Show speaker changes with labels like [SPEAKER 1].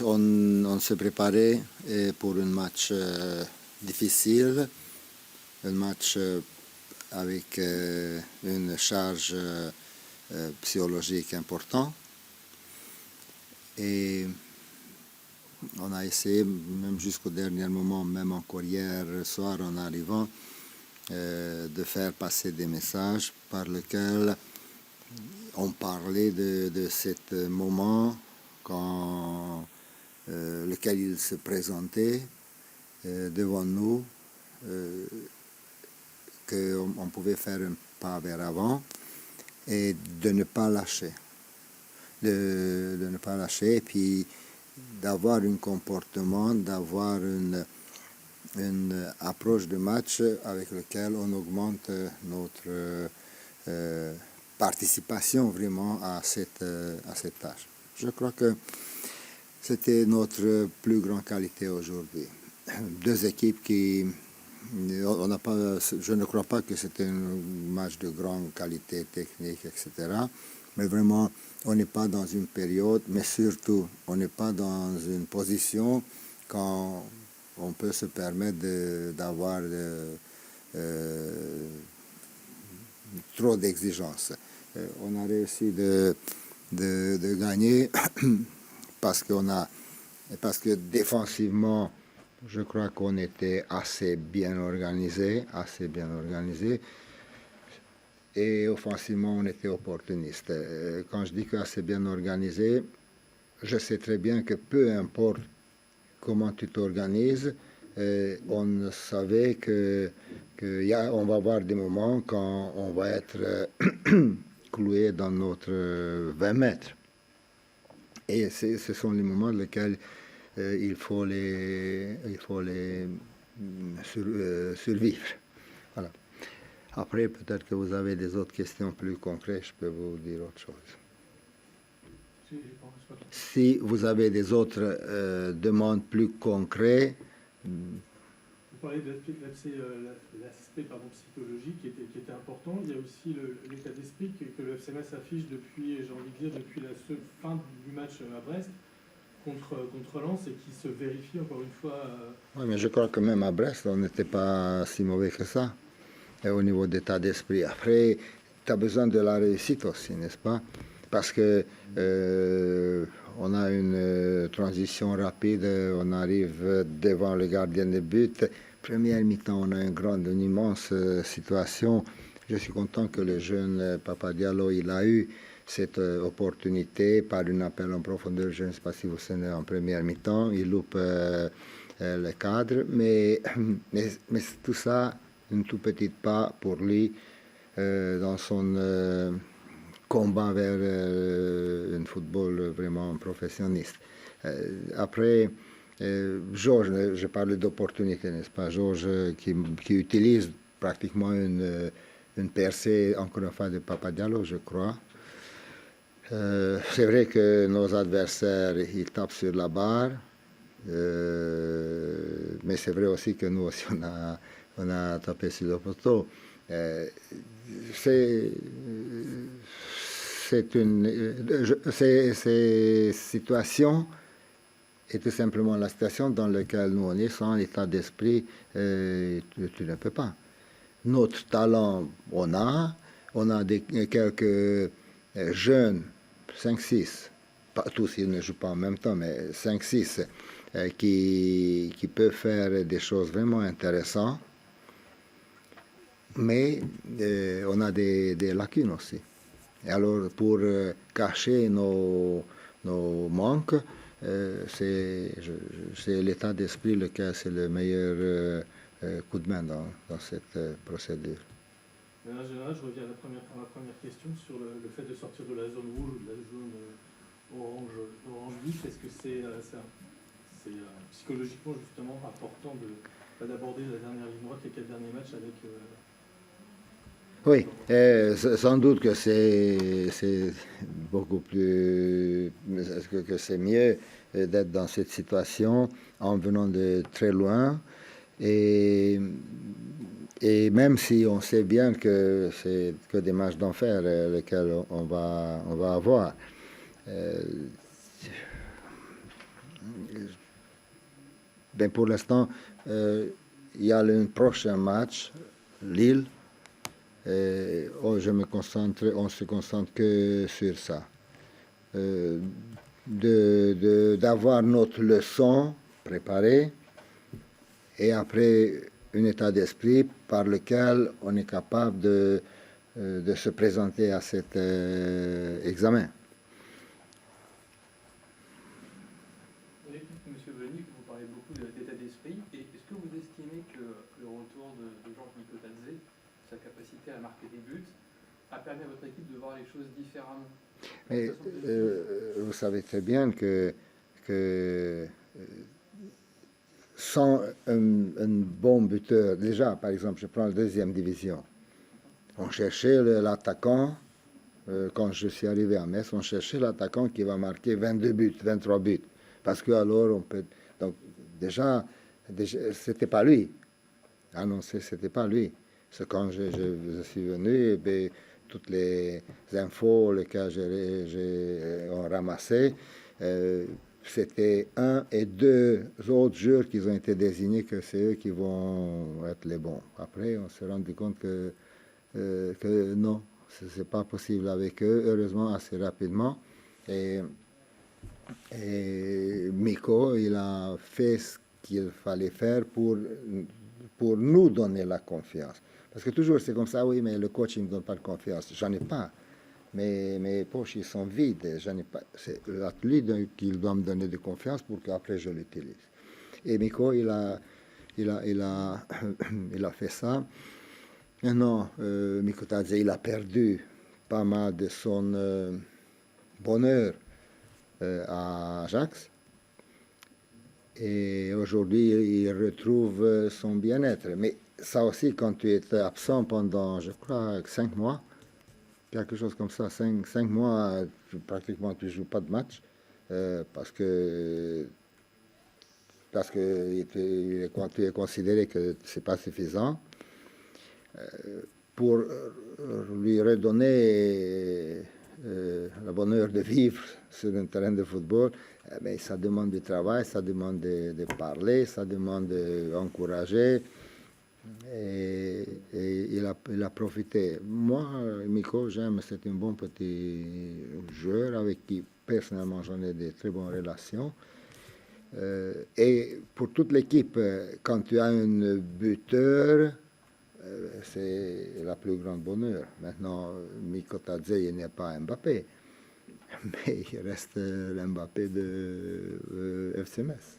[SPEAKER 1] on se préparait pour un match difficile, un match avec une charge psychologique importante. Et on a essayé, même jusqu'au dernier moment, même encore hier soir en arrivant, de faire passer des messages par lesquels on parlait de ce moment quand lequel il se présentait devant nous, qu'on pouvait faire un pas vers avant et de ne pas lâcher. De ne pas lâcher et puis d'avoir un comportement, d'avoir une approche de match avec lequel on augmente notre participation vraiment à cette tâche. Je crois que c'était notre plus grande qualité aujourd'hui. Deux équipes qui... On n'a pas, je ne crois pas que c'était un match de grande qualité technique, etc. Mais vraiment, on n'est pas dans une période, mais surtout, on n'est pas dans une position quand on peut se permettre d'avoir trop d'exigences. On a réussi de gagner parce que défensivement, je crois qu'on était assez bien organisé. Et offensivement, on était opportuniste. Quand je dis qu'assez bien organisé, je sais très bien que peu importe comment tu t'organises, on savait qu'on va avoir des moments quand on va être cloué dans notre 20 mètres. Et ce sont les moments dans lesquels il faut les survivre. Voilà. Après, peut-être que vous avez des autres questions plus concrètes, je peux vous dire autre chose. Si vous avez des autres demandes plus concrètes...
[SPEAKER 2] Vous parlez de l'aspect psychologique qui était important. Il y a aussi l'état d'esprit que le FC Metz affiche depuis, j'ai envie de dire, depuis la fin du match à Brest contre Lens et qui se vérifie encore une fois.
[SPEAKER 1] Oui, mais je crois que même à Brest, on n'était pas si mauvais que ça au niveau d'état d'esprit. Après, tu as besoin de la réussite aussi, n'est-ce pas? Parce que on a une transition rapide, on arrive devant le gardien de but. Première mi-temps, on a une immense situation. Je suis content que le jeune Papa Diallo, il a eu cette opportunité par un appel en profondeur. Je ne sais pas si vous savez, en première mi-temps, il loupe le cadre, mais tout ça, un tout petit pas pour lui dans son combat vers un football vraiment professionniste. Après, Georges, je parlais d'opportunité, n'est-ce pas? Georges qui utilise pratiquement une percée, encore une fois, de Papa Diallo, je crois. C'est vrai que nos adversaires, ils tapent sur la barre, mais c'est vrai aussi que nous aussi, on a tapé sur le poteau. Ces situations est tout simplement la situation dans laquelle nous on est, sans l'état d'esprit, tu ne peux pas. Notre talent, on a quelques jeunes, 5-6, pas tous ils ne jouent pas en même temps, mais 5-6 qui peuvent faire des choses vraiment intéressantes, mais on a des lacunes aussi. Et alors, pour cacher nos manques, c'est l'état d'esprit lequel c'est le meilleur coup de main dans cette procédure.
[SPEAKER 2] En général, je reviens à ma première question sur le fait de sortir de la zone rouge ou de la zone orange vif. Est-ce que c'est psychologiquement justement important d'aborder la dernière ligne droite, les 4 derniers matchs avec...
[SPEAKER 1] Oui, sans doute que c'est beaucoup plus... que c'est mieux d'être dans cette situation en venant de très loin. Et même si on sait bien que c'est que des matchs d'enfer lesquels on va avoir, Ben pour l'instant, il y a le prochain match, Lille. Et on se concentre que sur ça. D'avoir notre leçon préparée et après un état d'esprit par lequel on est capable de se présenter à cet examen.
[SPEAKER 3] Oui, Monsieur Bonny, vous parlez beaucoup d'état d'esprit. Et est-ce que vous estimez que le retour de Georges Mikotadze, sa capacité à marquer des buts, a permis à votre équipe de voir les choses différemment?
[SPEAKER 1] Mais vous savez très bien que sans un bon buteur, déjà, par exemple, je prends la deuxième division, on cherchait l'attaquant, quand je suis arrivé à Metz, on cherchait l'attaquant qui va marquer 22 buts, 23 buts, parce que alors on peut... Donc déjà c'était pas lui, annoncé, c'était pas lui. C'est quand je suis venu, ben, toutes les infos lesquelles j'ai ramassé, c'était un et deux autres joueurs qui ont été désignés que c'est eux qui vont être les bons. Après, on s'est rendu compte que non, c'est pas possible avec eux, heureusement assez rapidement. Et Miko, il a fait ce qu'il fallait faire pour nous donner la confiance. Parce que toujours c'est comme ça, oui, mais le coach ne me donne pas de confiance. J'en ai pas. Mes poches, ils sont vides. J'en ai pas. C'est l'athlète qui doit me donner de confiance pour qu'après je l'utilise. Et Miko, il a fait ça. Maintenant, Mikotadze, il a perdu pas mal de son bonheur à Ajax. Et aujourd'hui, il retrouve son bien-être. Mais ça aussi, quand tu es absent pendant, je crois, 5 mois, quelque chose comme ça, 5 mois, pratiquement tu ne joues pas de match, parce que quand tu es considéré que c'est pas suffisant, pour lui redonner le bonheur de vivre sur un terrain de football, mais ça demande du travail, ça demande de parler, ça demande d'encourager. Et il a profité. Moi, Miko, j'aime, c'est un bon petit joueur avec qui personnellement j'en ai de très bonnes relations. Et pour toute l'équipe, quand tu as un buteur, c'est la plus grande bonheur. Maintenant, Mikotadze, il n'est pas Mbappé, mais il reste l'Mbappé de FC Metz.